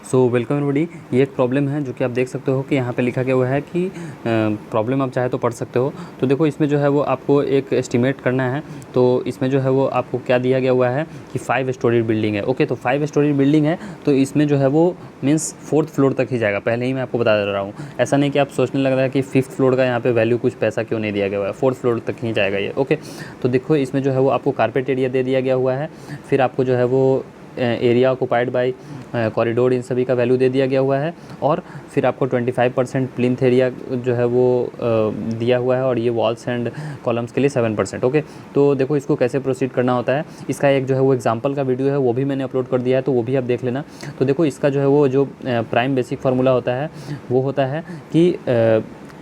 So welcome everybody. ये एक problem है जो कि आप देख सकते हो कि यहाँ पे लिखा गया हुआ है कि प्रॉब्लम आप चाहे तो पढ़ सकते हो। तो देखो इसमें जो है वो आपको एक एस्टिमेट करना है। तो इसमें जो है वो आपको क्या दिया गया हुआ है कि 5 स्टोरी बिल्डिंग है। ओके, तो 5 स्टोरी बिल्डिंग है तो इसमें जो है वो मीन्स 4th फ्लोर तक ही जाएगा। पहले ही मैं आपको बता दे रहा हूँ, ऐसा नहीं कि आप सोचने लग रहा है कि 5th फ्लोर का यहाँ पे वैल्यू कुछ पैसा क्यों नहीं दिया गया हुआ है, 4th फ्लोर तक ही जाएगा ये। ओके, तो देखो इसमें जो है वो आपको कारपेट एरिया दे दिया गया हुआ है, फिर आपको जो है वो एरिया ऑक्युपाइड बाय कॉरिडोर, इन सभी का वैल्यू दे दिया गया हुआ है, और फिर आपको 25% प्लिंथ एरिया जो है वो दिया हुआ है, और ये वॉल्स एंड कॉलम्स के लिए 7%। ओके, तो देखो इसको कैसे प्रोसीड करना होता है, इसका एक जो है वो एग्जांपल का वीडियो है वो भी मैंने अपलोड कर दिया है, तो वो भी आप देख लेना। तो देखो इसका जो है वो जो प्राइम बेसिक फार्मूला होता है वो होता है कि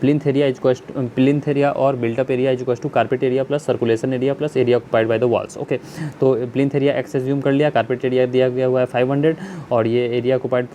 प्लिंथ एरिया और built up area is equals to carpet area plus circulation area plus area occupied by the walls. Okay, तो प्लिंथ एरिया एक्स एज्यूम कर लिया, कारपेट एरिया दिया गया हुआ है 500, और ये एरिया ऑक्युपाइड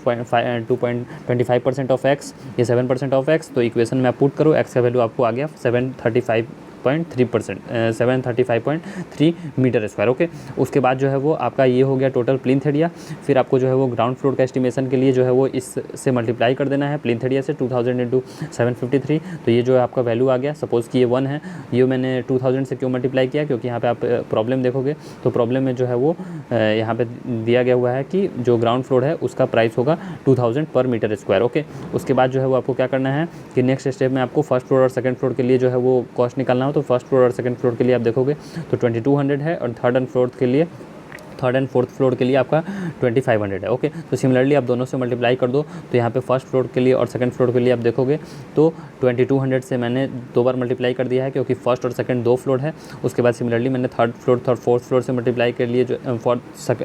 2.25% ऑफ एक्स, ये 7% ऑफ एक्स। तो इक्वेशन में आप पुट करो, एक्स का वैल्यू आपको आ गया 735.3 मीटर स्क्वायर। ओके, उसके बाद जो है वो आपका ये हो गया टोटल प्लिंथ एरिया। फिर आपको जो है वो ग्राउंड फ्लोर का एस्टिमेशन के लिए जो है वो इससे मल्टीप्लाई कर देना है प्लिंथ एरिया से 2000 इंटू 753। तो ये जो है आपका वैल्यू आ गया। सपोज़ कि ये 1 है, ये मैंने 2000 से क्यों मल्टीप्लाई किया, क्योंकि यहाँ पे आप प्रॉब्लम देखोगे तो प्रॉब्लम में जो है वो यहाँ पे दिया गया हुआ है कि जो ग्राउंड फ्लोर है उसका प्राइस होगा 2000 पर मीटर स्क्वायर। ओके, उसके बाद जो है वो आपको क्या करना है कि नेक्स्ट स्टेप में आपको फर्स्ट फ्लोर और सेकंड फ्लोर के लिए जो है वो कॉस्ट निकालना हो। तो फर्स्ट फ्लोर और सेकंड फ्लोर के लिए आप देखोगे तो 2200 है, और थर्ड एंड फोर्थ फ्लोर के लिए आपका 2500 है। ओके, तो सिमिलरली आप दोनों से मल्टीप्लाई कर दो, तो यहाँ पे फर्स्ट फ्लोर के लिए और सेकंड फ्लोर के लिए आप देखोगे तो 2200 से मैंने 2 बार मल्टीप्लाई कर दिया है, क्योंकि फर्स्ट और सेकंड 2 फ्लोर है। उसके बाद सिमिलरली मैंने थर्ड फोर्थ फ्लोर से मल्टीप्लाई कर लिए, जो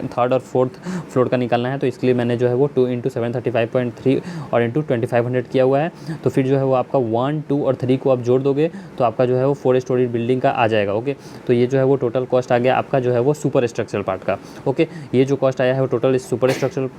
थर्ड और फोर्थ फ्लोर का निकालना है, तो इसके लिए मैंने जो है वो 2 इंटू 735.3 और इंटू 2500 किया हुआ है। तो फिर जो है वो आपका 1, 2 और 3 को आप जोड़ दोगे तो आपका जो है वो 4 स्टोरी बिल्डिंग का आ जाएगा। ओके, तो ये जो है वो टोटल कॉस्ट आ गया आपका जो है वो सुपर स्ट्रक्चरल पार्ट का। ओके, ये जो कॉस्ट आया है वो टोटल सुपर स्ट्रक्चरल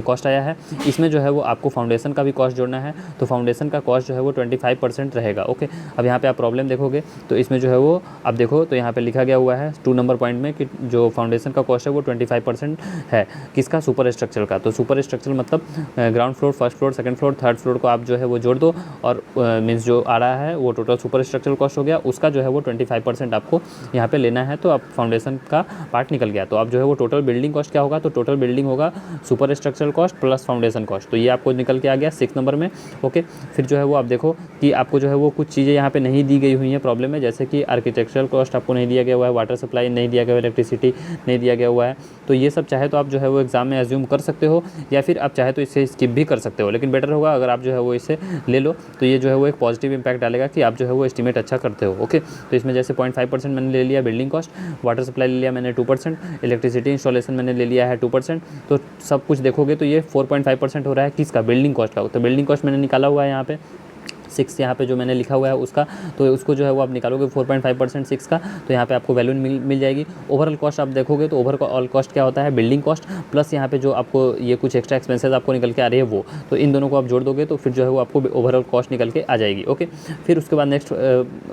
कॉस्ट आया है। इसमें जो है वो आपको फाउंडेशन का भी कॉस्ट जोड़ना है, तो फाउंडेशन का कॉस्ट जो है वो 25% रहेगा। ओके, अब यहाँ पे आप प्रॉब्लम देखोगे तो इसमें जो है वो आप देखो तो यहाँ पे लिखा गया हुआ है 2 नंबर पॉइंट में कि जो फाउंडेशन का कॉस्ट है वो 25% है। किसका? सुपर स्ट्रक्चरल का। तो सुपर स्ट्रक्चरल मतलब ground floor, first floor, second floor, third floor को आप जो है वो जोड़ दो, और मीन्स जो आ रहा है वो टोटल सुपर स्ट्रक्चरल कॉस्ट हो गया, उसका जो है वो 25% आपको यहाँ पे लेना है। तो आप फाउंडेशन का पार्ट निकल गया। तो आप जो है वो टोटल बिल्डिंग कॉस्ट क्या होगा, तो टोटल बिल्डिंग होगा super structural cost plus foundation cost. तो ये आपको निकल के आ गया 6 नंबर में। ओके, फिर जो है वो आप देखो कि आपको जो है वो कुछ चीज़ें यहाँ पे नहीं दी गई हुई हैं प्रॉब्लम में, जैसे कि आर्किटेक्चरल कॉस्ट आपको नहीं दिया गया हुआ है, वाटर सप्लाई नहीं दिया गया हुआ है, इलेक्ट्रिसिटी नहीं दिया गया हुआ है। तो ये सब चाहे तो आप जो है वो एग्जाम में एज्यूम कर सकते हो, या फिर आप चाहे तो इसे स्किप भी कर सकते हो, लेकिन बेटर होगा अगर आप जो है वो इसे ले लो, तो ये जो है वो एक पॉजिटिव इंपैक्ट डालेगा कि आप जो है वो एस्टिमेट अच्छा करते हो। ओके, तो इसमें जैसे 0.5% मैंने ले लिया बिल्डिंग कॉस्ट, वाटर सप्लाई ले लिया मैंने 2%, इलेक्ट्रिसिटी इंस्टॉलेशन मैंने ले लिया है 2%, तो सब कुछ देखोगे तो ये 4.5% हो रहा है किसका? बिल्डिंग कॉस्ट का। तो बिल्डिंग कॉस्ट मैंने निकाला हुआ है यहाँ पे 6 यहाँ पे जो मैंने लिखा हुआ है उसका, तो उसको जो है वो आप निकालोगे 4.5% 6 का, तो यहाँ पे आपको वैल्यू मिल जाएगी। ओवरऑल कॉस्ट आप देखोगे तो ओवरऑल कॉस्ट क्या होता है? बिल्डिंग कॉस्ट प्लस यहाँ पे जो आपको ये कुछ एक्स्ट्रा एक्सपेंसेस आपको निकल के आ रही है वो, तो इन दोनों को आप जोड़ दोगे तो फिर जो है वो आपको ओवरऑल कॉस्ट निकल के आ जाएगी। ओके, फिर उसके बाद नेक्स्ट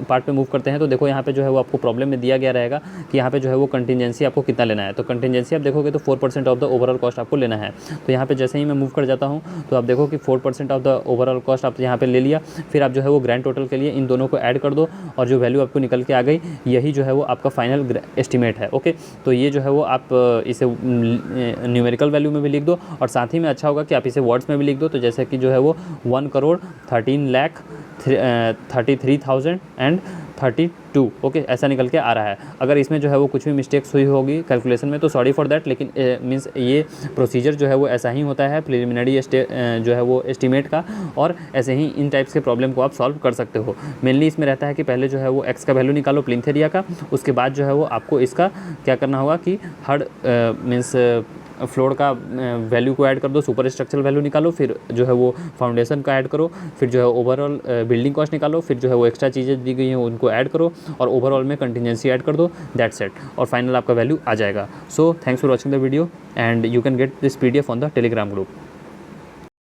पार्ट पे मूव करते हैं। तो देखो यहाँ पे जो है वो आपको प्रॉब्लम में दिया गया रहेगा कि यहाँ पे जो है वो कंटिजेंसी आपको कितना लेना है। तो कंटिजेंसी आप देखोगे तो 4% ऑफ द ओवरऑल कॉस्ट आपको लेना है। तो यहाँ पे जैसे ही मैं मूव कर जाता हूँ तो आप देखो कि 4% ऑफ द ओवरऑल कॉस्ट आप यहाँ पे ले लिया, फिर आप जो है वो ग्रैंड टोटल के लिए इन दोनों को ऐड कर दो, और जो वैल्यू आपको निकल के आ गई यही जो है वो आपका फाइनल एस्टिमेट है। ओके, तो ये जो है वो आप इसे न्यूमेरिकल वैल्यू में भी लिख दो, और साथ ही में अच्छा होगा कि आप इसे वर्ड्स में भी लिख दो। तो जैसे कि जो है वो 1,13,33,032 ओके, ऐसा निकल के आ रहा है। अगर इसमें जो है वो कुछ भी मिस्टेक्स हुई होगी कैलकुलेशन में तो सॉरी फॉर दैट, लेकिन मीन्स ये प्रोसीजर जो है वो ऐसा ही होता है प्रिलिमिनरी जो है वो एस्टिमेट का, और ऐसे ही इन टाइप्स के प्रॉब्लम को आप सॉल्व कर सकते हो। मेनली इसमें रहता है कि पहले जो है वो एक्स का वैल्यू निकालो प्लिंथ एरिया का, उसके बाद जो है वो आपको इसका क्या करना होगा कि हर मीन्स फ्लोर का वैल्यू को ऐड कर दो, सुपर स्ट्रक्चरल वैल्यू निकालो, फिर जो है वो फाउंडेशन का ऐड करो, फिर जो है ओवरऑल बिल्डिंग कॉस्ट निकालो, फिर जो है वो एक्स्ट्रा चीज़ें दी गई हैं उनको ऐड करो, और ओवरऑल में कंटिजेंसी ऐड कर दो, दैट्स इट, और फाइनल आपका वैल्यू आ जाएगा। So thanks for watching the video, and you can get this PDF on the Telegram group.